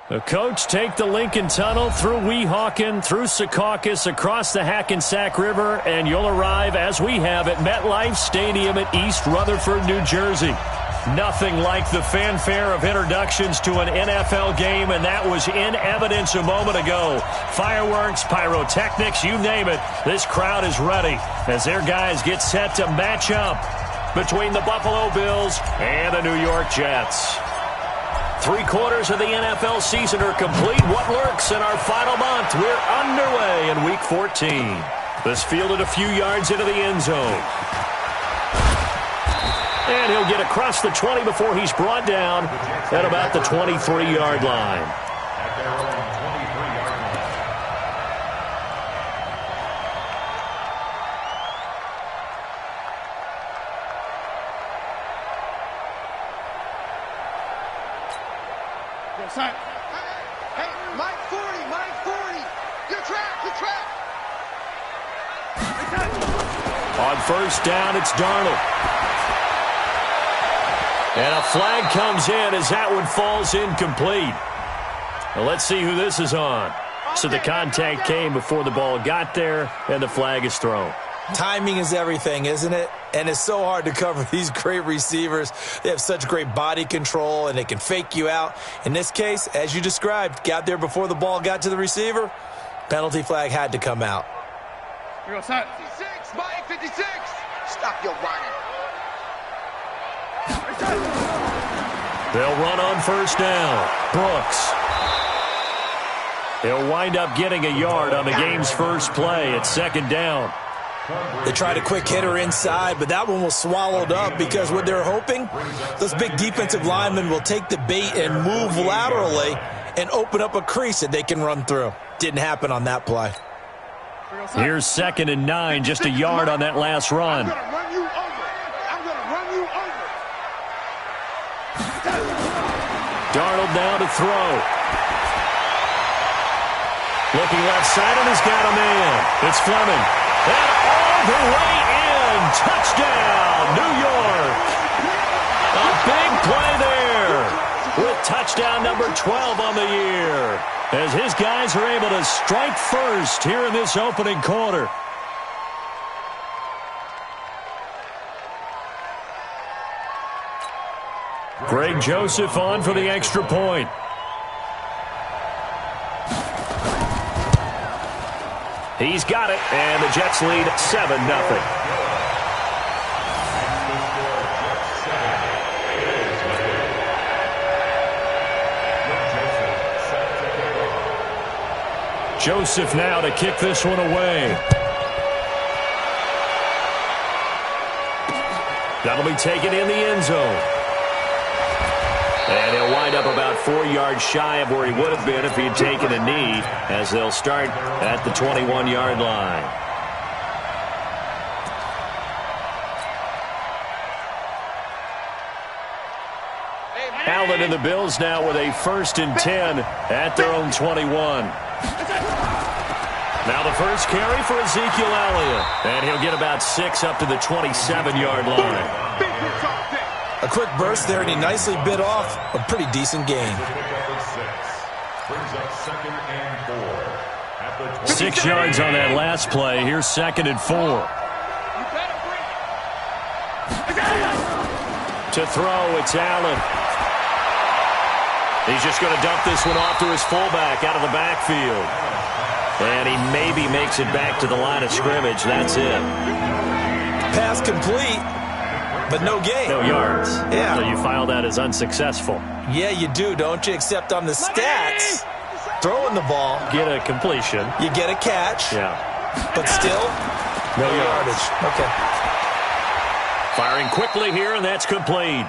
The coach take the Lincoln Tunnel through Weehawken, through Secaucus, across the Hackensack River, and you'll arrive, as we have, at MetLife Stadium at East Rutherford, New Jersey. Nothing like the fanfare of introductions to an NFL game, and that was in evidence a moment ago. Fireworks, pyrotechnics, you name it. This crowd is ready as their guys get set to match up between the Buffalo Bills and the New York Jets. 3/4 of the NFL season are complete. What lurks in our final month? We're underway in Week 14. This fielded a few yards into the end zone. And he'll get across the 20 before he's brought down at about the 23-yard line. Hey, Mike 40. You're trapped. On first down, it's Darnold. And a flag comes in as that one falls incomplete. Well, let's see who this is on. So the contact came before the ball got there, and the flag is thrown. Timing is everything, isn't it? And it's so hard to cover these great receivers. They have such great body control, and they can fake you out. In this case, as you described, got there before the ball got to the receiver. Penalty flag had to come out. Here goes 56, Mike 56. Stop your running. They'll run on first down. Brooks. He'll wind up getting a yard on the game's first play at second down. They tried a quick hitter inside, but that one was swallowed up because what they're hoping, those big defensive linemen will take the bait and move laterally and open up a crease that they can run through. Didn't happen on that play. Here's 2nd and 9, just a yard on that last run. I'm going to run you over. Darnold now to throw. Looking left side, and he's got a man. It's Fleming. And all the way in. Touchdown, New York. A big play there with touchdown number 12 on the year, as his guys are able to strike first here in this opening quarter. Greg Joseph on for the extra point. He's got it, and the Jets lead 7-0. Joseph now to kick this one away. That'll be taken in the end zone. And he'll wind up about 4 yards shy of where he would have been if he had taken a knee, as they'll start at the 21-yard line. Allen and the Bills now with a 1st and 10 at their own 21. Now the first carry for Ezekiel Elliott, and he'll get about 6 up to the 27-yard line. A quick burst there, and he nicely bit off a pretty decent gain. 6 yards on that last play. Here's 2nd and 4. To throw, it's Allen. He's just going to dump this one off to his fullback out of the backfield. And he maybe makes it back to the line of scrimmage. That's it. Pass complete, but no gain. No yards. Yeah. So you file that as unsuccessful. Yeah, you do, don't you? Except on the stats, throwing the ball, Get a completion. you get a catch, Yeah. but still, No yardage. Okay. Firing quickly here, and that's complete.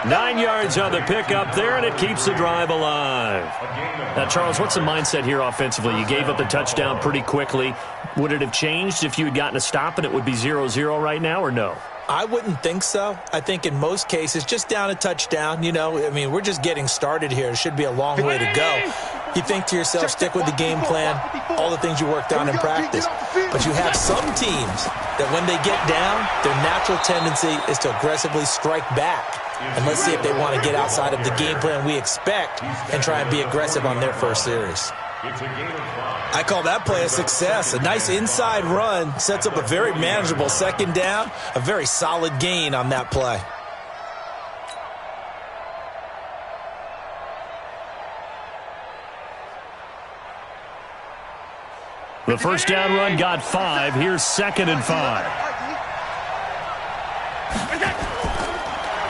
9 yards on the pickup there, and it keeps the drive alive. Now, Charles, what's the mindset here offensively? You gave up the touchdown pretty quickly. Would it have changed if you had gotten a stop and it would be 0-0 right now, or no? I wouldn't think so. I think in most cases, just down a touchdown, you know, I mean, we're just getting started here. It should be a long way to go. You think to yourself, stick with the game plan, all the things you worked on in practice. But you have some teams that when they get down, their natural tendency is to aggressively strike back. And let's see if they want to get outside of the game plan we expect and try and be aggressive on their first series. I call that play a success. A nice inside run sets up a very manageable second down, a very solid gain on that play. The first down run got 5. Here's 2nd and 5.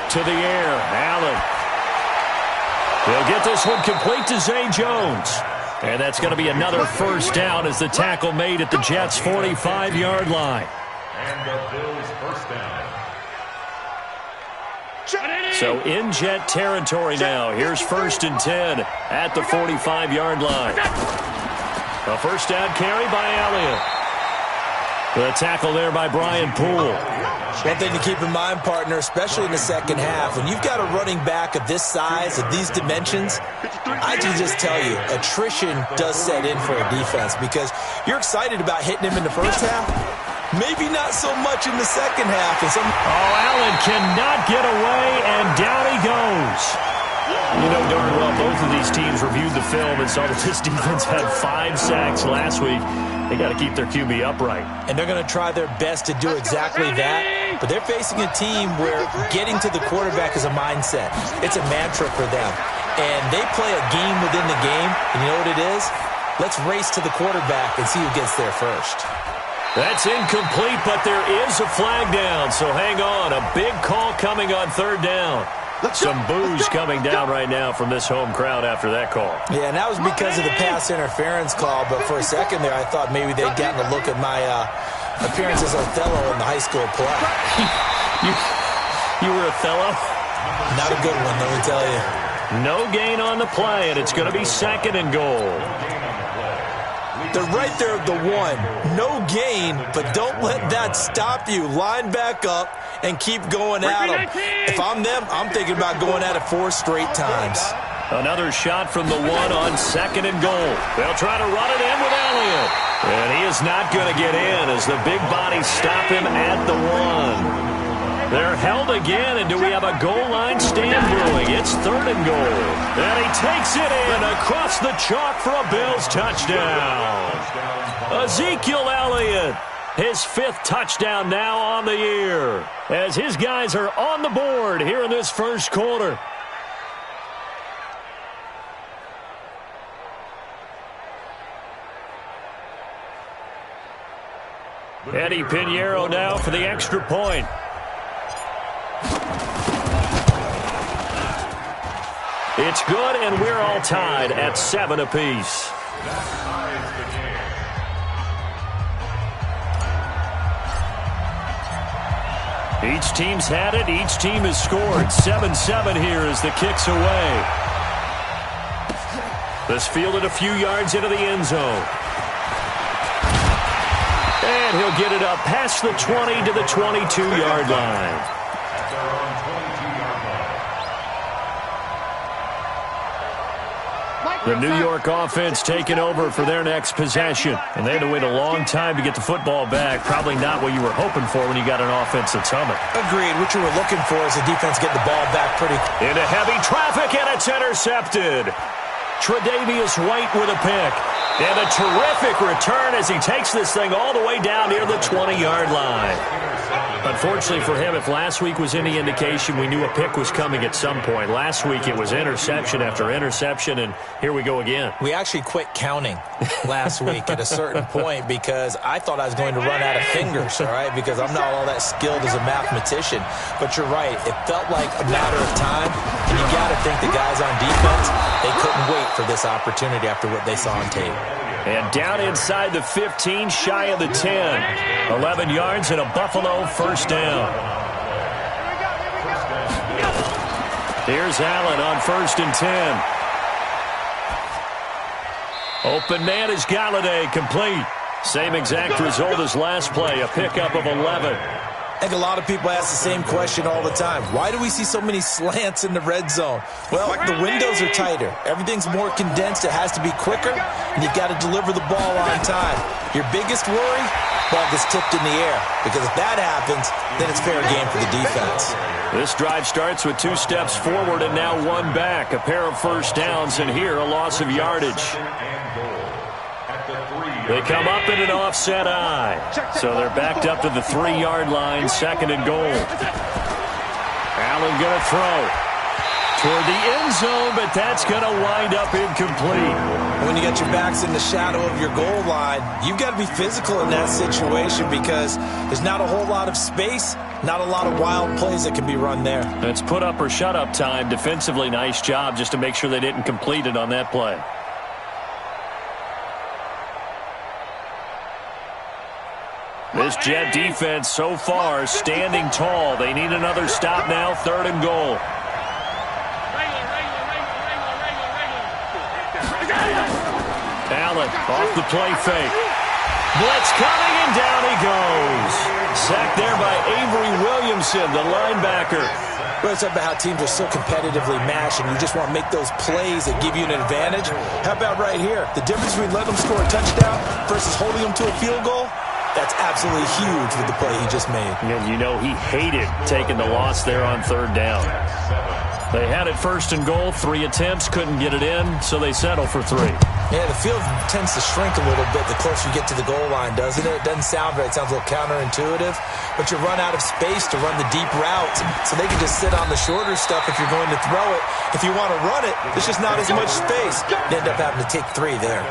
To the air, Allen. He'll get this one complete to Zay Jones. And that's going to be another first down as the tackle made at the Jets' 45-yard line. And the Bills' first down. So in Jet territory now. Here's 1st and 10 at the 45-yard line. A first down carry by Elliott. The tackle there by Brian Poole. One thing to keep in mind, partner, especially in the second half, when you've got a running back of this size, of these dimensions, I can just tell you, attrition does set in for a defense because you're excited about hitting him in the first half. Maybe not so much in the second half. Allen cannot get away, and down he goes. You know darn well both of these teams reviewed the film and saw that this defense had 5 sacks last week. They got to keep their QB upright. And they're going to try their best to do exactly that. But they're facing a team where getting to the quarterback is a mindset. It's a mantra for them. And they play a game within the game. And you know what it is? Let's race to the quarterback and see who gets there first. That's incomplete, but there is a flag down. So hang on. A big call coming on 3rd down. Some boos coming down right now from this home crowd after that call. Yeah, and that was because of the pass interference call. But for a second there, I thought maybe they'd gotten a look at my appearance as Othello in the high school play. You were Othello? Not a good one, let me tell you. No gain on the play, and it's going to be 2nd and goal. They're right there at the 1. No gain, but don't let that stop you. Line back up and keep going at them. If I'm them, I'm thinking about going at it 4 straight times. Another shot from the 1 on 2nd and goal. They'll try to run it in with Elliott. And he is not going to get in as the big bodies stop him at the 1. They're held again, and do we have a goal line stand brewing? It's 3rd and goal. And he takes it in across the chalk for a Bills touchdown. Ezekiel Elliott, his 5th touchdown now on the year, as his guys are on the board here in this first quarter. Eddie Pinheiro now for the extra point. It's good, and we're all tied at 7 apiece. Each team's had it. Each team has scored. 7-7 here as the kick's away. This fielded a few yards into the end zone. And he'll get it up past the 20 to the 22-yard line. The New York offense taking over for their next possession. And they had to wait a long time to get the football back. Probably not what you were hoping for when you got an offense that's humming. Agreed. What you were looking for is the defense get the ball back pretty. Into heavy traffic, and it's intercepted. Tre'Davious White with a pick. And a terrific return as he takes this thing all the way down near the 20-yard line. Unfortunately for him, if last week was any indication, we knew a pick was coming at some point. Last week it was interception after interception, and here we go again. We actually quit counting last week at a certain point because I thought I was going to run out of fingers, all right, because I'm not all that skilled as a mathematician. But you're right. It felt like a matter of time, and you got to think the guys on defense, they couldn't wait for this opportunity after what they saw on tape. And down inside the 15, shy of the 10. 11 yards and a Buffalo first down. Here's Allen on 1st and 10. Open man is Galladay, complete. Same exact result as last play, a pickup of 11. I think a lot of people ask the same question all the time. Why do we see so many slants in the red zone? Well, the windows are tighter. Everything's more condensed. It has to be quicker, and you've got to deliver the ball on time. Your biggest worry? Ball gets tipped in the air, because if that happens, then it's fair game for the defense. This drive starts with 2 steps forward and now 1 back. A pair of first downs, and here a loss of yardage. They come up in an offset eye. So they're backed up to the 3-yard line, 2nd and goal. Allen going to throw toward the end zone, but that's going to wind up incomplete. When you got your backs in the shadow of your goal line, you've got to be physical in that situation because there's not a whole lot of space, not a lot of wild plays that can be run there. It's put up or shut up time. Defensively, nice job just to make sure they didn't complete it on that play. This Jet defense so far standing tall. They need another stop now, 3rd and goal. Allen off the play fake. Blitz coming, and down he goes. Sacked there by Avery Williamson, the linebacker. We're talking about how teams are so competitively matched, and you just want to make those plays that give you an advantage. How about right here? The difference between letting them score a touchdown versus holding them to a field goal? That's absolutely huge with the play he just made. And you know he hated taking the loss there on 3rd down. They had it 1st and goal, 3 attempts, couldn't get it in, so they settle for 3. Yeah, the field tends to shrink a little bit the closer you get to the goal line, doesn't it? It doesn't sound right. It sounds a little counterintuitive. But you run out of space to run the deep routes, so they can just sit on the shorter stuff if you're going to throw it. If you want to run it, there's just not as much space. You end up having to take 3 there.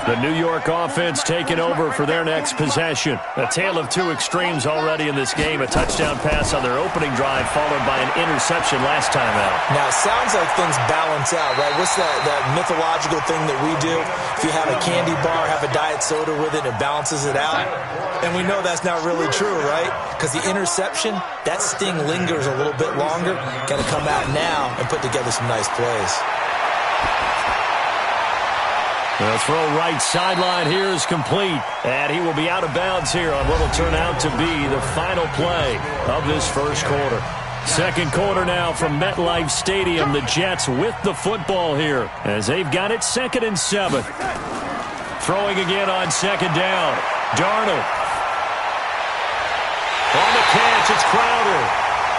The New York offense taking over for their next possession. A tale of 2 extremes already in this game. A touchdown pass on their opening drive followed by an interception last time out. Now, it sounds like things balance out, right? What's that mythological thing that we do? If you have a candy bar, have a diet soda with it, it balances it out. And we know that's not really true, right? Because the interception, that sting lingers a little bit longer. Got to come out now and put together some nice plays. The throw right sideline here is complete, and he will be out of bounds here on what will turn out to be the final play of this first quarter. 2nd quarter now from MetLife Stadium. The Jets with the football here as they've got it 2nd and 7. Throwing again on 2nd down. Darnold. On the catch, it's Crowder.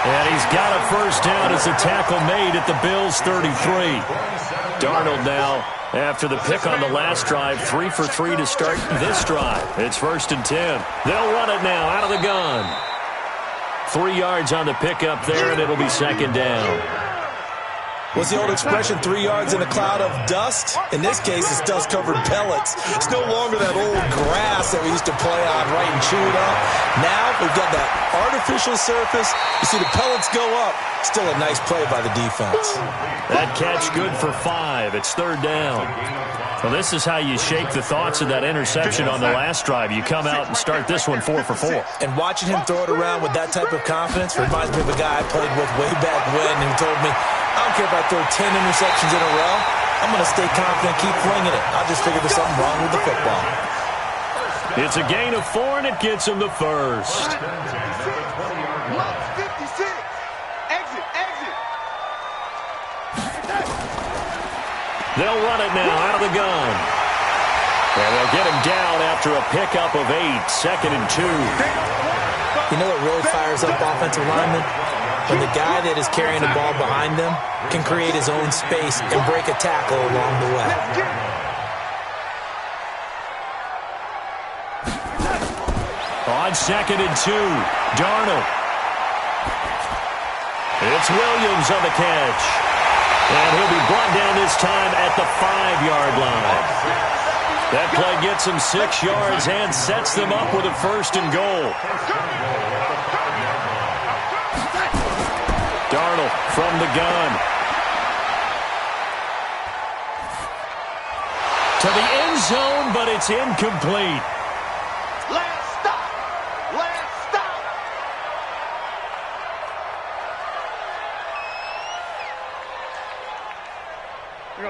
And he's got a first down as the tackle made at the Bills' 33. Darnold now, after the pick on the last drive, 3 for 3 to start this drive. It's 1st and 10. They'll run it now out of the gun. 3 yards on the pickup there, and it'll be 2nd down. What's the old expression, 3 yards in a cloud of dust? In this case, it's dust-covered pellets. It's no longer that old grass that we used to play on, right, and chew it up. Now we've got that artificial surface. You see the pellets go up. Still a nice play by the defense. That catch good for 5. It's 3rd down. Well, this is how you shake the thoughts of that interception on the last drive. You come out and start this one 4 for 4. And watching him throw it around with that type of confidence reminds me of a guy I played with way back when who told me, I don't care if I throw 10 interceptions in a row. I'm going to stay confident, keep flinging it. I just figured there's something wrong with the football. It's a gain of 4, and it gets him the first. 56. Exit. They'll run it now out of the gun. And they'll get him down after a pickup of 8, 2nd and 2. You know what really fires up offensive linemen? When the guy that is carrying the ball behind them can create his own space and break a tackle along the way. On 2nd and 2, Darnold. It's Williams on the catch. And he'll be brought down this time at the 5-yard line. That play gets him 6 yards and sets them up with a 1st and goal. Darnold from the gun. To the end zone, but it's incomplete. Last stop.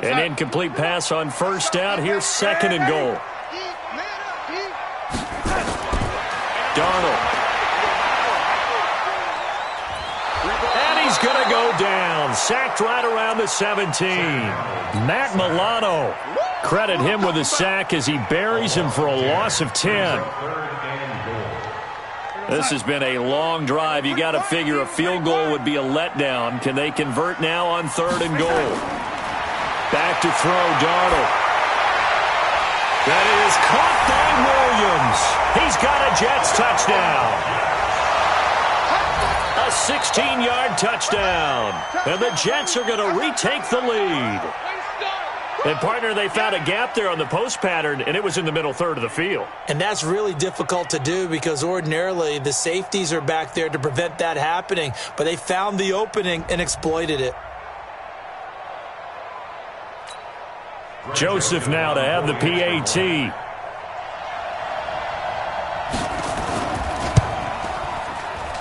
An incomplete pass on 1st down. Here's 2nd and goal. Darnold to go down. Sacked right around the 17. Matt Milano. Credit him with a sack as he buries him for a loss of 10. This has been a long drive. You got to figure a field goal would be a letdown. Can they convert now on 3rd and goal? Back to throw, Darnold. That is caught by Williams. He's got a Jets touchdown. A 16-yard touchdown. And the Jets are going to retake the lead. And, partner, they found a gap there on the post pattern, and it was in the middle third of the field. And that's really difficult to do because ordinarily the safeties are back there to prevent that happening. But they found the opening and exploited it. Joseph now to have the PAT.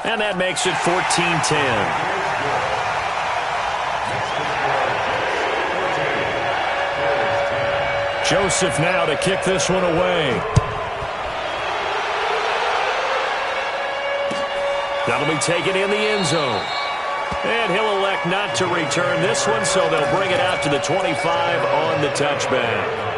And that makes it 14-10. Joseph now to kick this one away. That'll be taken in the end zone. And he'll elect not to return this one, so they'll bring it out to the 25 on the touchback.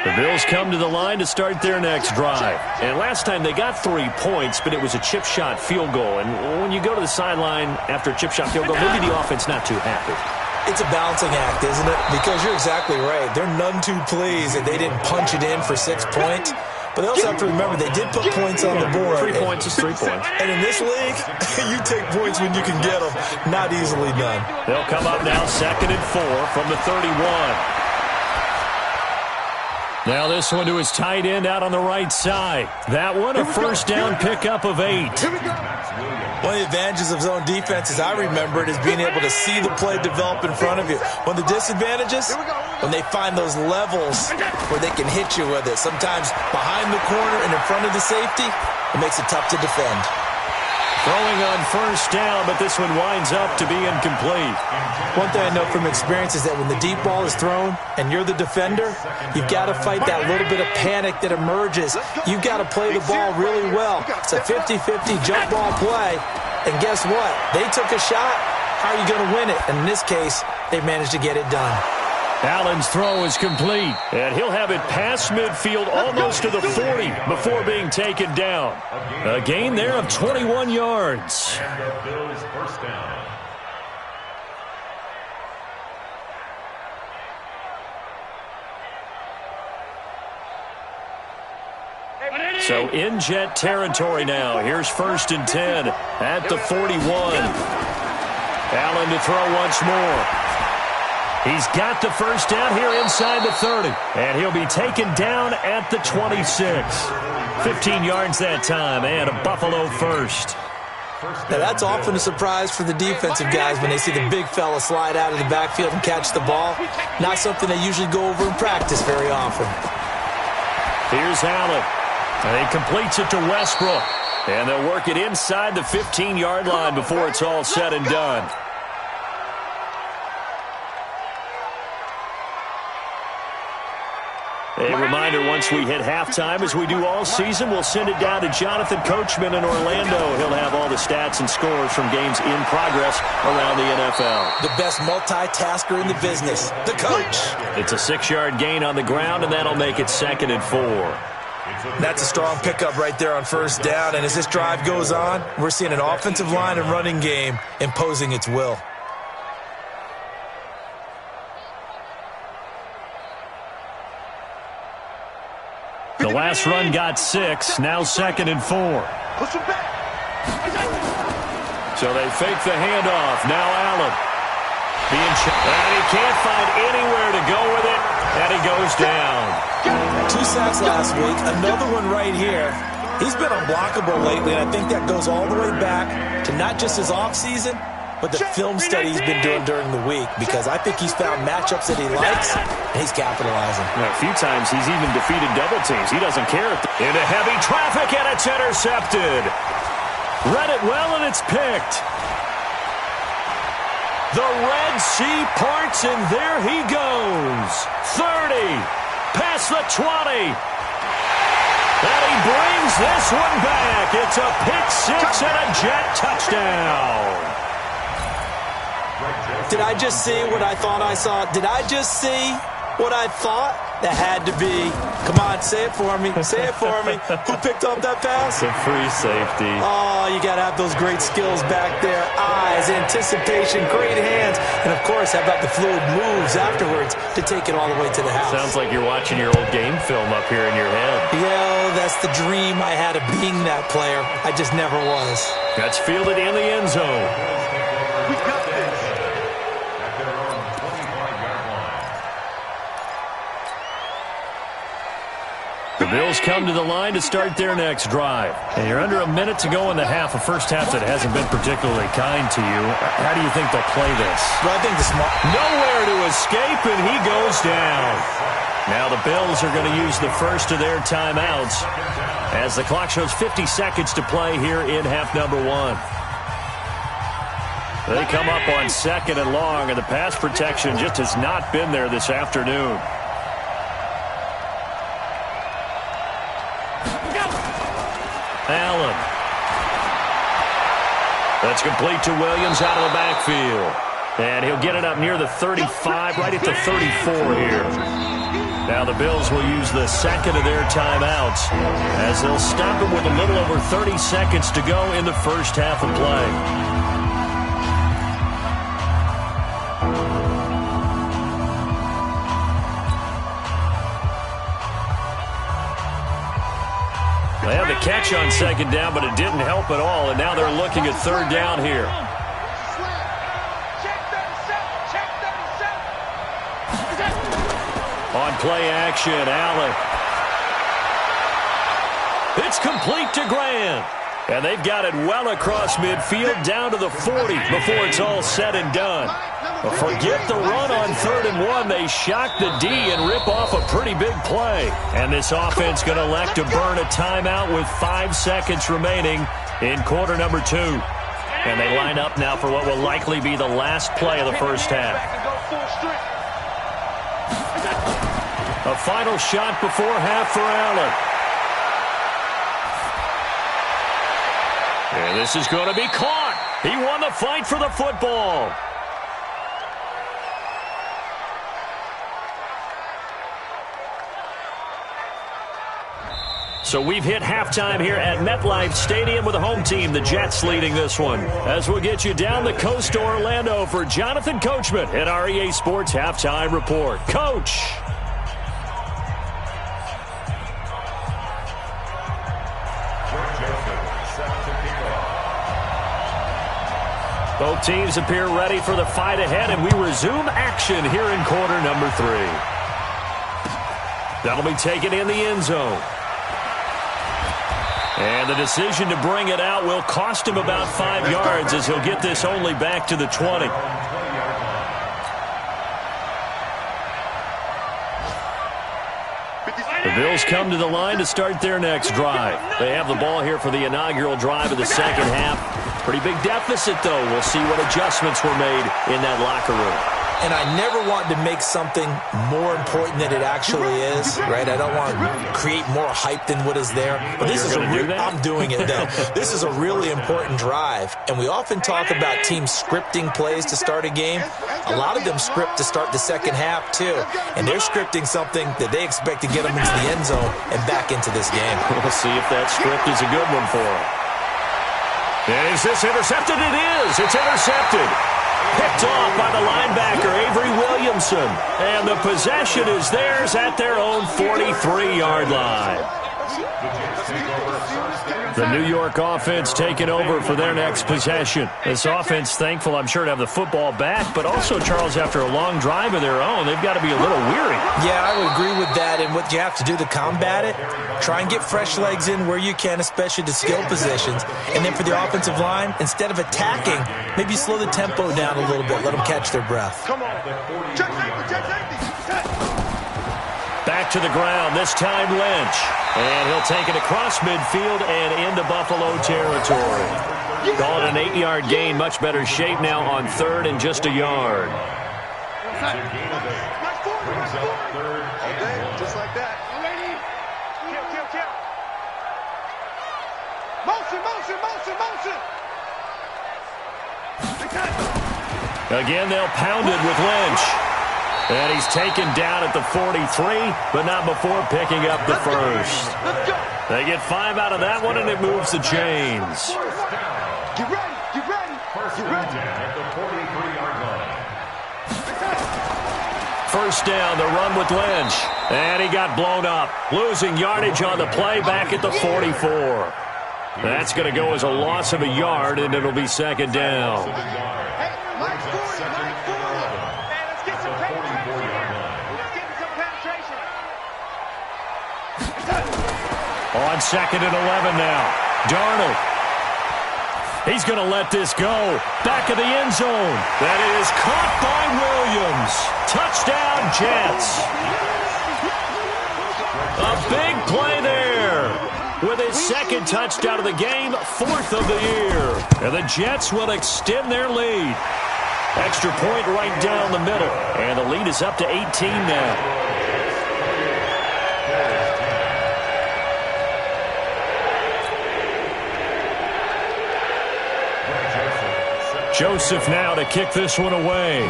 The Bills come to the line to start their next drive. And last time they got 3 points, but it was a chip shot field goal. And when you go to the sideline after a chip shot field goal, maybe the offense not too happy. It's a balancing act, isn't it? Because you're exactly right. They're none too pleased that they didn't punch it in for 6 points. But they also have to remember they did put points on the board. 3 points is 3 points. And in this league, you take points when you can get them. Not easily done. They'll come up now 2nd and 4 from the 31. Now this one to his tight end out on the right side. That one a first down pickup of 8. One of the advantages of zone defense, as I remember it, is being able to see the play develop in front of you. One of the disadvantages, when they find those levels where they can hit you with it. Sometimes behind the corner and in front of the safety, it makes it tough to defend. Throwing on first down, but this one winds up to be incomplete. One thing I know from experience is that when the deep ball is thrown and you're the defender, you've got to fight that little bit of panic that emerges. You've got to play the ball really well. It's a 50-50 jump ball play. And guess what? They took a shot. How are you going to win it? And in this case, they managed to get it done. Allen's throw is complete, and he'll have it past midfield almost to the 40 before being taken down. A gain there of 21 yards. And the Bills first down. So in Jet territory now. Here's 1st and 10 at the 41. Allen to throw once more. He's got the first down here inside the 30. And he'll be taken down at the 26. 15 yards that time, and a Buffalo first. Now, that's often a surprise for the defensive guys when they see the big fella slide out of the backfield and catch the ball. Not something they usually go over in practice very often. Here's Allen. And he completes it to Westbrook. And they'll work it inside the 15-yard line before it's all said and done. A reminder, once we hit halftime, as we do all season, we'll send it down to Jonathan Coachman in Orlando. He'll have all the stats and scores from games in progress around the NFL. The best multitasker in the business, the coach. It's a 6-yard gain on the ground, and that'll make it 2nd and 4. That's a strong pickup right there on first down, and as this drive goes on, we're seeing an offensive line and running game imposing its will. The last run got 6, now 2nd and 4. So they fake the handoff. Now Allen. And he can't find anywhere to go with it, and he goes down. 2 sacks last week, another one right here. He's been unblockable lately, and I think that goes all the way back to not just his offseason, but the film study he's been doing during the week, because I think he's found matchups that he likes, and he's capitalizing. A few times he's even defeated double teams. He doesn't care. Into heavy traffic, and it's intercepted. Read it well, and it's picked. The Red Sea parts, and there he goes. 30, past the 20. And he brings this one back. It's a pick six and a Jet touchdown. Did I just see what I thought I saw? Did I just see what I thought? That had to be. Come on, say it for me. Say it for me. Who picked up that pass? It's a free safety. Oh, you got to have those great skills back there. Eyes, anticipation, great hands. And, of course, how about the fluid moves afterwards to take it all the way to the house? Sounds like you're watching your old game film up here in your head. Yeah, that's the dream I had of being that player. I just never was. That's fielded in the end zone. We got this. At their own 25-yard line. The Bills come to the line to start their next drive. And you're under a minute to go in the half, a first half that hasn't been particularly kind to you. How do you think they'll play this? Well, I think the smart... Nowhere to escape, and he goes down. Now the Bills are going to use the first of their timeouts as the clock shows 50 seconds to play here in half number one. They come up on second and long, and the pass protection just has not been there this afternoon. Allen. That's complete to Williams out of the backfield. And he'll get it up near the 35, right at the 34 here. Now the Bills will use the second of their timeouts as they'll stop it with a little over 30 seconds to go in the first half of play. They had the catch on second down, but it didn't help at all, and now they're looking at third down here. On play action, Allen. It's complete to Grant. And they've got it well across midfield down to the 40 before it's all said and done. But forget the run on 3rd and 1. They shock the D and rip off a pretty big play. And this offense going to elect to burn a timeout with 5 seconds remaining in quarter number 2. And they line up now for what will likely be the last play of the first half. A final shot before half for Allen. And this is going to be caught. He won the fight for the football. So we've hit halftime here at MetLife Stadium with the home team, the Jets, leading this one. As we'll get you down the coast to Orlando for Jonathan Coachman at our EA Sports Halftime Report. Coach. Both teams appear ready for the fight ahead, and we resume action here in quarter number 3. That'll be taken in the end zone. And the decision to bring it out will cost him about 5 yards as he'll get this only back to the 20. The Bills come to the line to start their next drive. They have the ball here for the inaugural drive of the second half. Pretty big deficit, though. We'll see what adjustments were made in that locker room. And I never want to make something more important than it actually is, right? I don't want to create more hype than what is there. But this is I'm doing it, though. This is a really important drive. And we often talk about teams scripting plays to start a game. A lot of them script to start the second half, too. And they're scripting something that they expect to get them into the end zone and back into this game. We'll see if that script is a good one for them. Is this intercepted? It is. It's intercepted. Picked off by the linebacker, Avery Williamson. And the possession is theirs at their own 43-yard line. The New York offense taking over for their next possession. This offense thankful, I'm sure, to have the football back, but also, Charles, after a long drive of their own, they've got to be a little weary. Yeah, I would agree with that, and what you have to do to combat it, try and get fresh legs in where you can, especially the skill positions. And then for the offensive line, instead of attacking, maybe slow the tempo down a little bit, let them catch their breath. Come on. Check safety. Back to the ground, this time Lynch. And he'll take it across midfield and into Buffalo territory. Call it an 8-yard gain, much better shape now on 3rd and just a yard. Just like that. Again, they'll pound it with Lynch. And he's taken down at the 43, but not before picking up the first. They get 5 out of that one, and it moves the chains. Get ready, get ready, First down at the 43-yard line. First down, the run with Lynch. And he got blown up, losing yardage on the play back at the 44. That's going to go as a loss of a yard, and it'll be second down. Hey, Mike 40, Mike 40. Man, let's get some penetration here. Let's get some penetration. On second and 11 now. Darnold. He's going to let this go. Back of the end zone. That is caught by Williams. Touchdown, Jets. A big play there. With his second touchdown of the game, 4th of the year. And the Jets will extend their lead. Extra point right down the middle. And the lead is up to 18 now. Joseph now to kick this one away.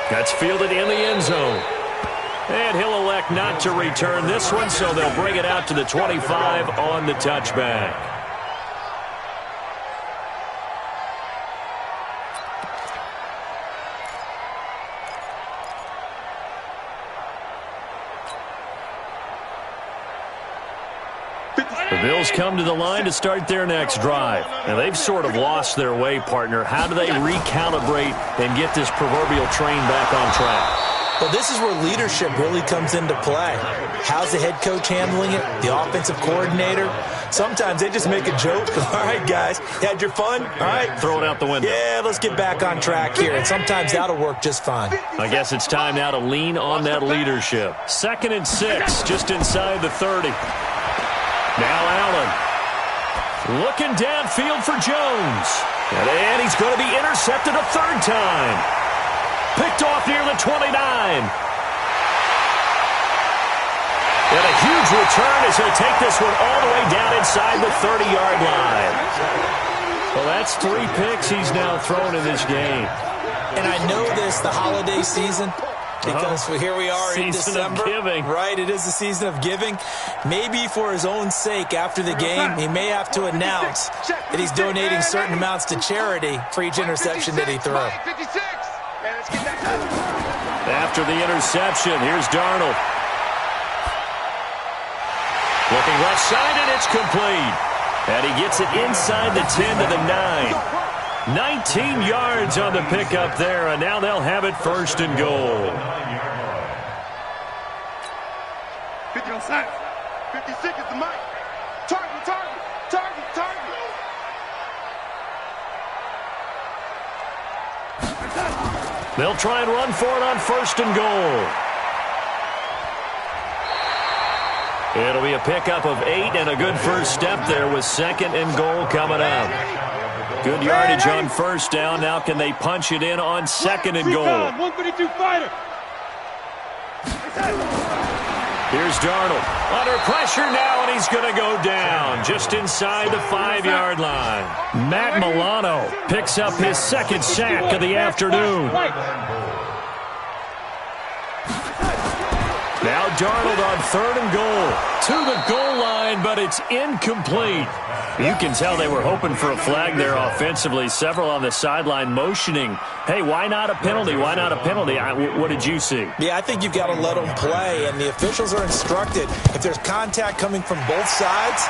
That's fielded in the end zone. And he'll elect not to return this one, so they'll bring it out to the 25 on the touchback. The Bills come to the line to start their next drive. And they've sort of lost their way, partner. How do they recalibrate and get this proverbial train back on track? Well, this is where leadership really comes into play. How's the head coach handling it? The offensive coordinator? Sometimes they just make a joke. All right, guys, you had your fun? All right. Throw it out the window. Yeah, let's get back on track here. And sometimes that'll work just fine. I guess it's time now to lean on that leadership. 2nd and 6, just inside the 30. Now Allen. Looking downfield for Jones. And he's going to be intercepted a 3rd time. Picked off near the 29. And a huge return as he'll take this one all the way down inside the 30-yard line. Well, that's 3 picks he's now thrown in this game. And I know this, the holiday season, because here we are in December. Season of giving. Right, it is the season of giving. Maybe for his own sake after the game, he may have to announce that he's donating certain amounts to charity for each interception that he threw. After the interception, here's Darnold. Looking left side, and it's complete. And he gets it inside the 10 to the 9. 19 yards on the pickup there, and now they'll have it 1st and goal. 50 on side. 56 is the mic. Target, target, target, target. They'll try and run for it on 1st and goal. It'll be a pickup of 8 and a good first step there with 2nd and goal coming up. Good yardage on 1st down. Now can they punch it in on 2nd and goal? 152 fighter. Here's Darnold. Under pressure now, and he's going to go down just inside the 5-yard line. Matt Milano picks up his 2nd sack of the afternoon. Now Darnold on 3rd and goal. To the goal line, but it's incomplete. You can tell they were hoping for a flag there offensively. Several on the sideline motioning, hey, why not a penalty? Why not a penalty? What did you see? Yeah, I think you've got to let them play, and the officials are instructed. If there's contact coming from both sides,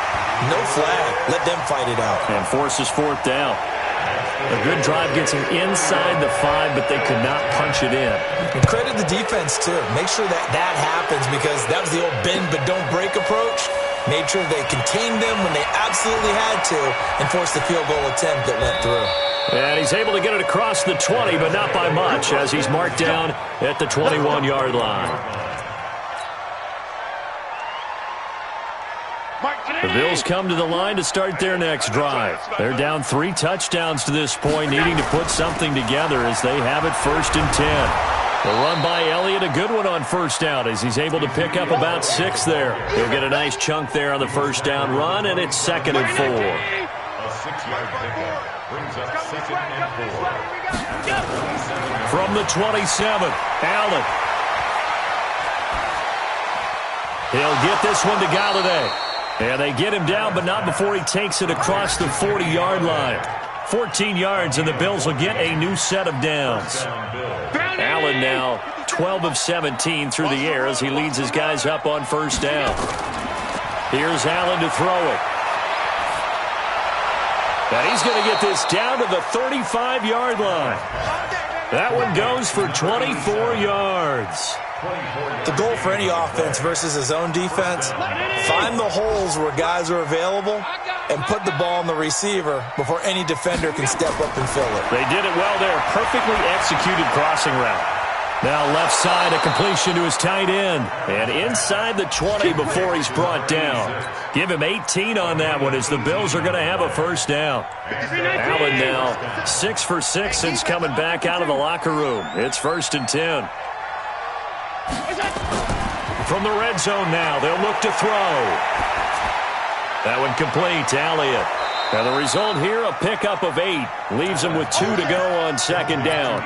no flag. Let them fight it out. And forces 4th down. A good drive gets him inside the 5, but they could not punch it in. And credit the defense, too. Make sure that happens, because that was the old bend but don't break approach. Made sure they contained them when they absolutely had to and forced the field goal attempt that went through. And he's able to get it across the 20, but not by much, as he's marked down at the 21-yard line. The Bills come to the line to start their next drive. They're down 3 touchdowns to this point, needing to put something together as they have it 1st and 10. The run by Elliott, a good one on first down as he's able to pick up about 6 there. He'll get a nice chunk there on the first down run, and it's 2nd and 4. A 6-yard pickup brings up 2nd and 4. From the 27, Allen. He'll get this one to Galladay. And they get him down, but not before he takes it across the 40-yard line. 14 yards, and the Bills will get a new set of downs. Allen now 12 of 17 through the air as he leads his guys up on first down. Here's Allen to throw it. And he's going to get this down to the 35-yard line. That one goes for 24 yards. The goal for any offense versus his own defense, find the holes where guys are available and put the ball on the receiver before any defender can step up and fill it. They did it well there. Perfectly executed crossing route. Now left side, a completion to his tight end. And inside the 20 before he's brought down. Give him 18 on that one as the Bills are going to have a first down. Allen now 6 for 6 since coming back out of the locker room. It's 1st and 10. From the red zone now, they'll look to throw. That one complete to Elliott. And the result here, a pickup of 8. Leaves him with 2 to go on 2nd down.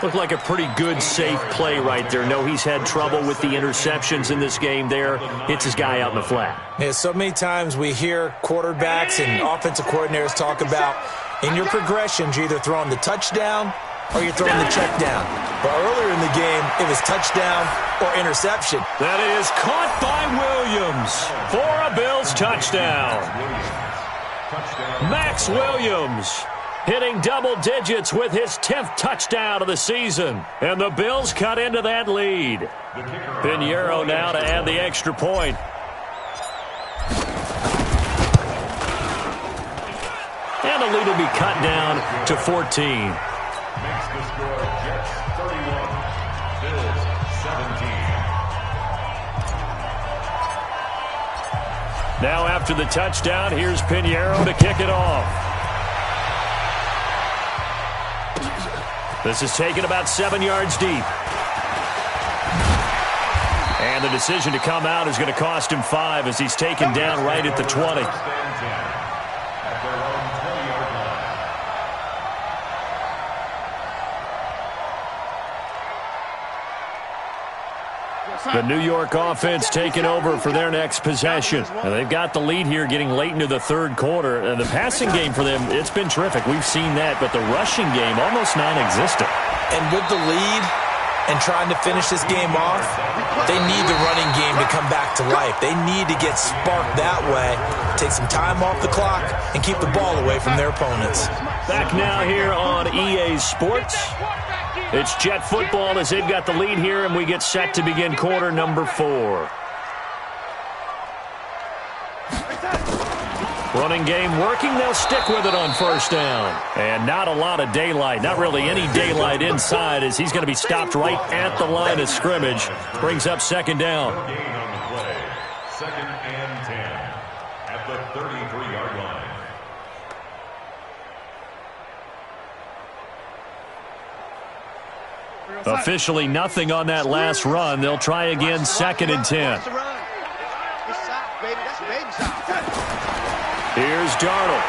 Looked like a pretty good, safe play right there. No, he's had trouble with the interceptions in this game there. Hits his guy out in the flat. Yeah, so many times we hear quarterbacks and offensive coordinators talk about in your progressions, you're either throwing the touchdown or you're throwing the check down. But earlier in the game, it was touchdown or interception. That is caught by Williams for a Bills touchdown. Max Williams hitting double digits with his 10th touchdown of the season. And the Bills cut into that lead. Pinheiro now to add the extra point. And the lead will be cut down to 14. Makes the score Jets 31, Bills 17. Now after the touchdown, here's Pinheiro to kick it off. This is taken about 7 yards deep. And the decision to come out is going to cost him 5 as he's taken down right at the 20. The New York offense taking over for their next possession. And they've got the lead here getting late into the third quarter. And the passing game for them, it's been terrific. We've seen that, but the rushing game almost non-existent. And with the lead and trying to finish this game off, they need the running game to come back to life. They need to get sparked that way, take some time off the clock, and keep the ball away from their opponents. Back now here on EA Sports. It's Jet football as they've got the lead here, and we get set to begin quarter number 4. Running game working. They'll stick with it on first down. And not a lot of daylight. Not really any daylight inside as he's going to be stopped right at the line of scrimmage. Brings up 2nd down. Gain on the play. 2nd and 10 at the 33-yard line. Officially nothing on that last run. They'll try again 2nd and 10. Here's Darnold.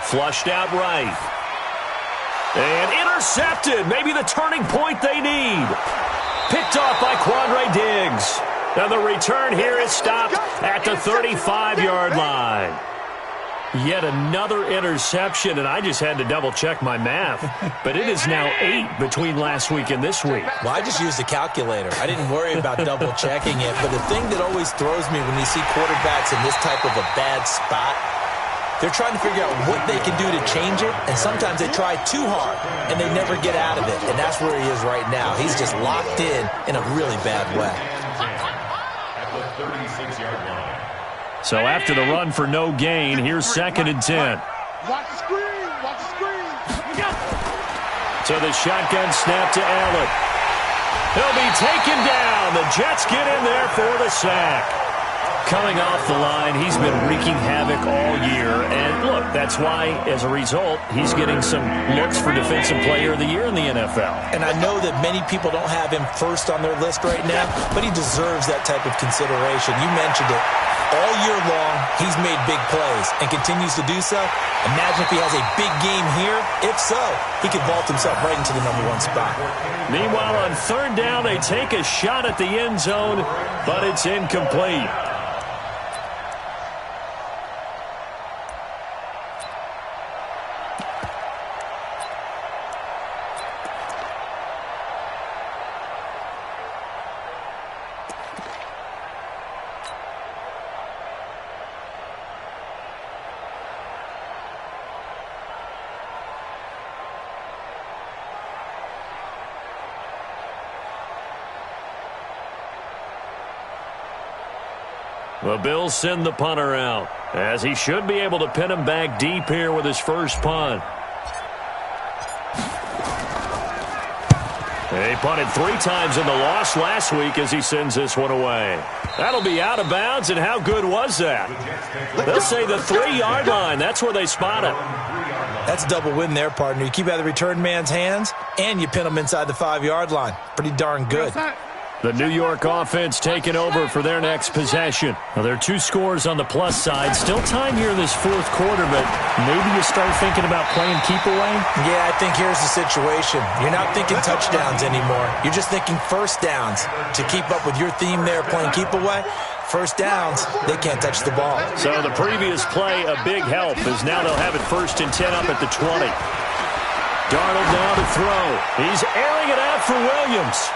Flushed out right. And intercepted. Maybe the turning point they need. Picked off by Quandre Diggs. And the return here is stopped at the 35-yard line. Yet another interception, and I just had to double-check my math. But it is now 8 between last week and this week. Well, I just used a calculator. I didn't worry about double-checking it. But the thing that always throws me when you see quarterbacks in this type of a bad spot, they're trying to figure out what they can do to change it, and sometimes they try too hard, and they never get out of it. And that's where he is right now. He's just locked in a really bad way. At the 36-yard line. So after the run for no gain, here's 2nd and 10. Watch the screen. Watch the screen. So the shotgun snap to Allen. He'll be taken down. The Jets get in there for the sack. Coming off the line, he's been wreaking havoc all year. And look, that's why, as a result, he's getting some looks for Defensive Player of the Year in the NFL. And I know that many people don't have him first on their list right now, but he deserves that type of consideration. You mentioned it. All year long, he's made big plays and continues to do so. Imagine if he has a big game here. If so, he could vault himself right into the #1 spot. Meanwhile, on third down, they take a shot at the end zone, but it's incomplete. The Bills send the punter out, as he should be able to pin him back deep here with his first punt. He punted 3 times in the loss last week as he sends this one away. That'll be out of bounds, and how good was that? They'll say the 3-yard line. That's where they spot it. That's a double win there, partner. You keep out of the return man's hands, and you pin him inside the 5-yard line. Pretty darn good. The New York offense taking over for their next possession. Now, there are 2 scores on the plus side. Still time here in this fourth quarter, but maybe you start thinking about playing keep away? Yeah, I think here's the situation. You're not thinking touchdowns anymore. You're just thinking first downs. To keep up with your theme there, playing keep away, first downs, they can't touch the ball. So the previous play, a big help, as now they'll have it 1st and 10 up at the 20. Darnold now to throw. He's airing it out for Williams.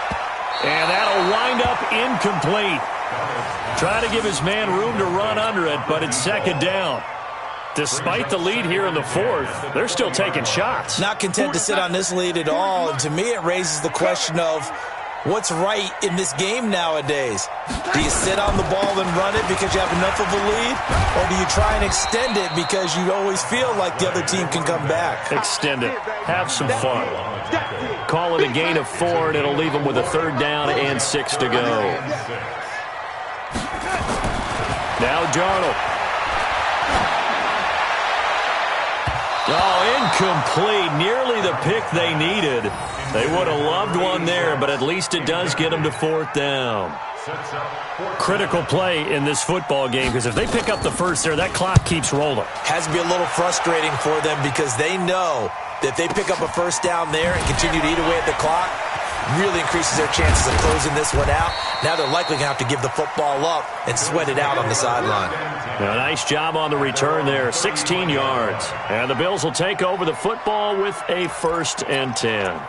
And that'll wind up incomplete. Try to give his man room to run under it, but it's 2nd down. Despite the lead here in the 4th, they're still taking shots. Not content to sit on this lead at all. And to me, it raises the question of what's right in this game nowadays. Do you sit on the ball and run it because you have enough of a lead? Or do you try and extend it because you always feel like the other team can come back? Extend it. Have some fun. Call it a gain of 4, and it'll leave them with a 3rd down and 6 to go. Now Darnold. Oh, incomplete. Nearly the pick they needed. They would have loved one there, but at least it does get them to 4th down. Critical play in this football game, because if they pick up the first there, that clock keeps rolling. Has to be a little frustrating for them because they know that if they pick up a first down there and continue to eat away at the clock, really increases their chances of closing this one out. Now they're likely going to have to give the football up and sweat it out on the sideline. A nice job on the return there, 16 yards. And the Bills will take over the football with a 1st and 10.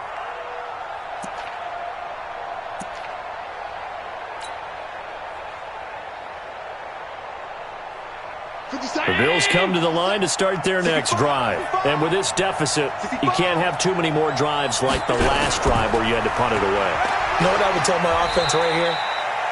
The Bills come to the line to start their next drive. And with this deficit, you can't have too many more drives like the last drive where you had to punt it away. You know what I would tell my offense right here?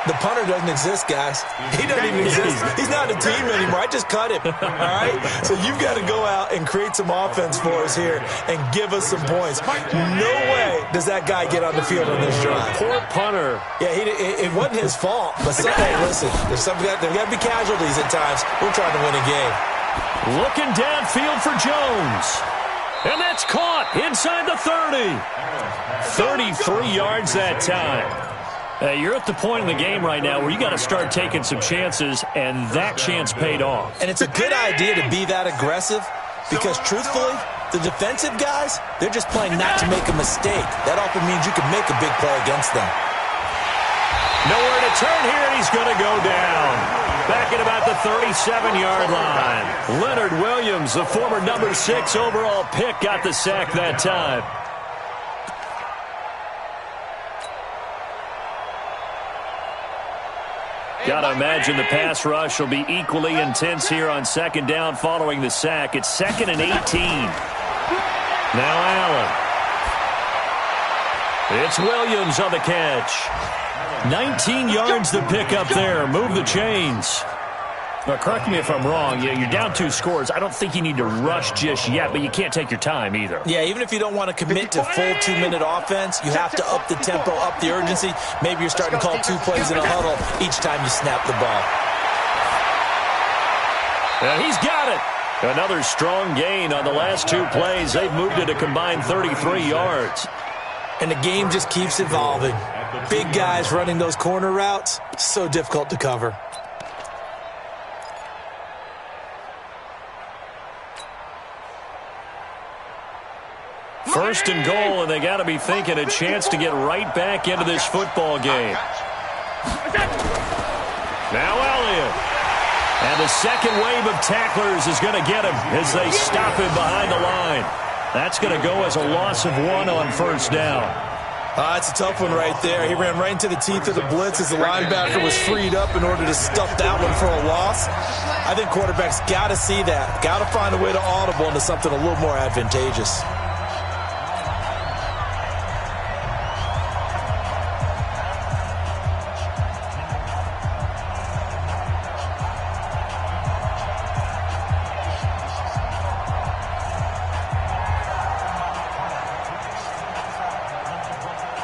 The punter doesn't exist, guys. He doesn't even exist. He's not a team anymore. I just cut him, all right? So you've got to go out and create some offense for us here and give us some points. No way does that guy get on the field on this drive. Poor punter. Yeah, it wasn't his fault. But hey, listen, there's got to be casualties at times. We're trying to win a game. Looking downfield for Jones. And that's caught inside the 30. 33 yards that time. You're at the point in the game right now where you got to start taking some chances, and that chance paid off. And it's a good idea to be that aggressive because, truthfully, the defensive guys, they're just playing not to make a mistake. That often means you can make a big play against them. Nowhere to turn here, and he's going to go down. Back at about the 37-yard line. Leonard Williams, the former number 6 overall pick, got the sack that time. Got to imagine the pass rush will be equally intense here on 2nd down following the sack. It's 2nd and 18. Now Allen. It's Williams on the catch. 19 yards to pick up there. Move the chains. Now, correct me if I'm wrong. You're down 2 scores. I don't think you need to rush just yet, but you can't take your time either. Yeah, even if you don't want to commit to full 2-minute offense, you have to up the tempo, up the urgency. Maybe you're starting to call 2 plays in a huddle each time you snap the ball. And he's got it. Another strong gain on the last 2 plays. They've moved it a combined 33 yards. And the game just keeps evolving. Big guys running those corner routes, so difficult to cover. First and goal, and they got to be thinking a chance to get right back into this football game. Now Elliott. And the second wave of tacklers is going to get him as they stop him behind the line. That's going to go as a loss of 1 on first down. That's a tough one right there. He ran right into the teeth of the blitz as the linebacker was freed up in order to stuff that one for a loss. I think quarterbacks got to see that. Got to find a way to audible into something a little more advantageous.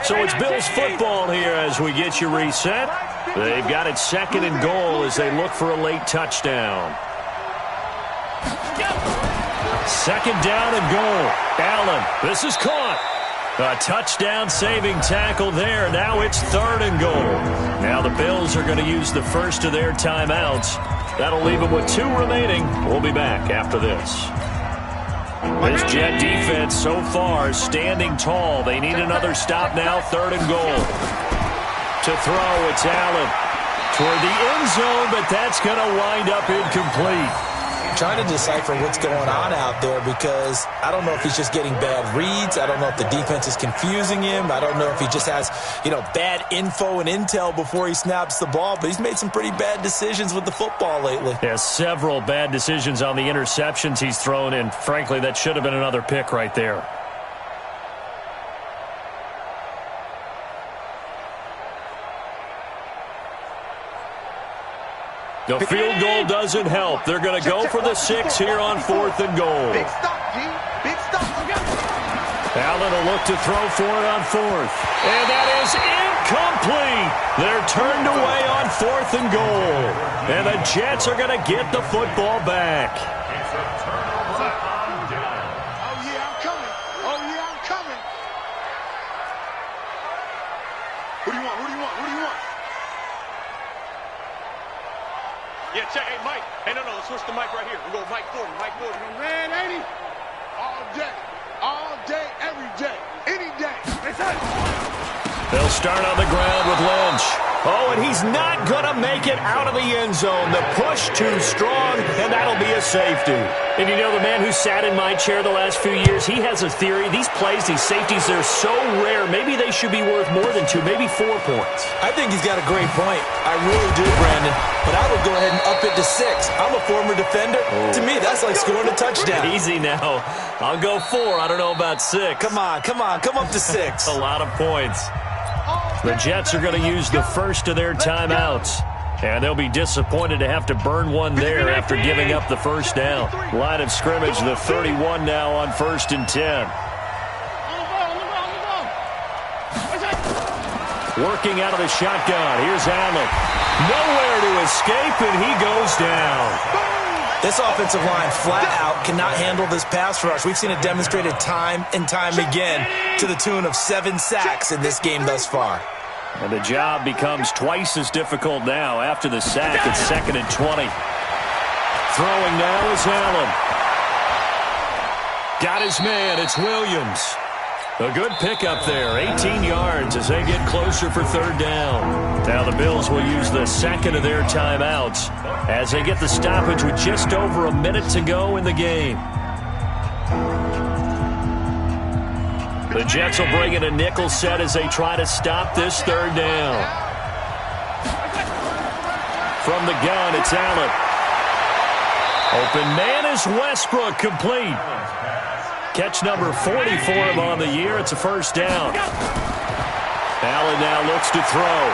So it's Bills football here as we get you reset. They've got it second and goal as they look for a late touchdown. Second down and goal. Allen, this is caught. A touchdown-saving tackle there. Now it's third and goal. Now the Bills are going to use the first of their timeouts. That'll leave them with 2 remaining. We'll be back after this. This Jet defense so far standing tall. They need another stop now, third and goal. To throw, it's Allen. Toward the end zone, but that's going to wind up incomplete. Trying to decipher what's going on out there because I don't know if he's just getting bad reads. I don't know if the defense is confusing him. I don't know if he just has, bad info and intel before he snaps the ball. But he's made some pretty bad decisions with the football lately. Yeah, several bad decisions on the interceptions he's thrown in. Frankly, that should have been another pick right there. The field goal doesn't help. They're going to go for the 6 here on fourth and goal. Big stop, G. Big stop. Allen will look to throw for it on fourth. And that is incomplete. They're turned away on fourth and goal. And the Jets are going to get the football back. It's a turnover on down. Oh, yeah, I'm coming. Oh, yeah, I'm coming. Who do you want? Who do you want? Who do you want? Yeah, check. Hey, Mike. Hey, no, let's switch the mic right here. We go Mike Gordon. Mike Gordon. Man, ain't he? All day. All day, every day. Any day. They'll start on the ground with Lynch. Oh, and he's not going to make it out of the end zone. The push too strong, and that'll be a safety. And the man who sat in my chair the last few years, he has a theory. These plays, these safeties, they're so rare. Maybe they should be worth more than 2, maybe 4 points. I think he's got a great point. I really do, Brandon. But I would go ahead and up it to 6. I'm a former defender. Oh. To me, that's like scoring a touchdown. Easy now. I'll go 4. I don't know about 6. Come on. Come up to 6. A lot of points. The Jets are going to use the first of their timeouts. And they'll be disappointed to have to burn one there after giving up the first down. Line of scrimmage, the 31 now on 1st and 10. Working out of the shotgun. Here's Allen. Nowhere to escape, and he goes down. This offensive line flat out cannot handle this pass rush. We've seen it demonstrated time and time again to the tune of 7 sacks in this game thus far. And the job becomes twice as difficult now after the sack. It's 2nd and 20. Throwing now is Allen. Got his man. It's Williams. A good pickup there. 18 yards as they get closer for 3rd down. Now the Bills will use the second of their timeouts as they get the stoppage with just over a minute to go in the game. The Jets will bring in a nickel set as they try to stop this 3rd down. From the gun, it's Allen. Open man is Westbrook, complete. Catch number 40 for him on the year. It's a 1st down. Allen now looks to throw.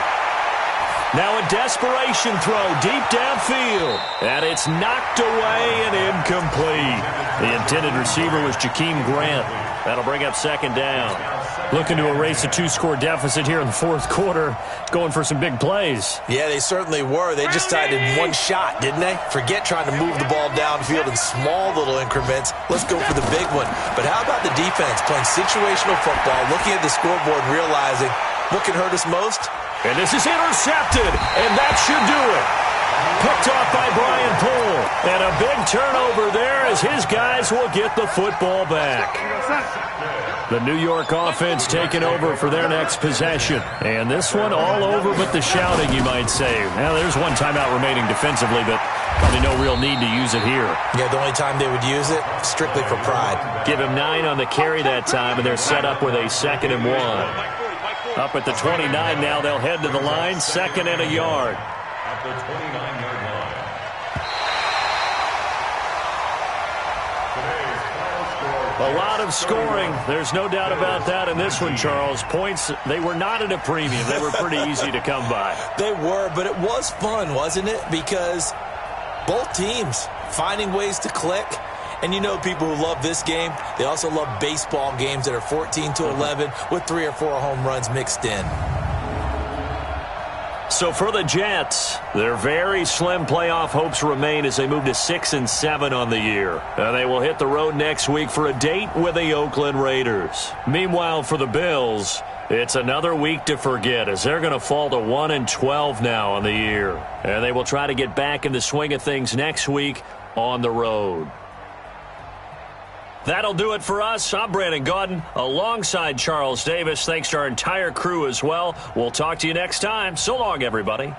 Now a desperation throw deep downfield. And it's knocked away and incomplete. The intended receiver was Jakeem Grant. That'll bring up second down. Looking to erase a 2-score deficit here in the fourth quarter. Going for some big plays. Yeah, they certainly were. They just decided one shot, didn't they? Forget trying to move the ball downfield in small little increments. Let's go for the big one. But how about the defense playing situational football, looking at the scoreboard and realizing what can hurt us most? And this is intercepted, and that should do it. Picked off by Brian Poole. And a big turnover there as his guys will get the football back. The New York offense taking over for their next possession. And this one all over but the shouting, you might say. Now, there's one timeout remaining defensively, but probably no real need to use it here. Yeah, the only time they would use it, strictly for pride. Give him 9 on the carry that time, and they're set up with a 2nd and 1. Up at the 29 now, they'll head to the line, 2nd and a yard. At the 29-yard line. A lot of scoring. There's no doubt about that in this one, Charles. Points, they were not at a premium. They were pretty easy to come by. They were, but it was fun, wasn't it? Because both teams finding ways to click. And you know people who love this game, they also love baseball games that are 14-11 with 3 or 4 home runs mixed in. So for the Jets, their very slim playoff hopes remain as they move to 6-7 on the year. They will hit the road next week for a date with the Oakland Raiders. Meanwhile, for the Bills, it's another week to forget as they're going to fall to 1-12 now on the year. And they will try to get back in the swing of things next week on the road. That'll do it for us. I'm Brandon Gaudin alongside Charles Davis. Thanks to our entire crew as well. We'll talk to you next time. So long, everybody.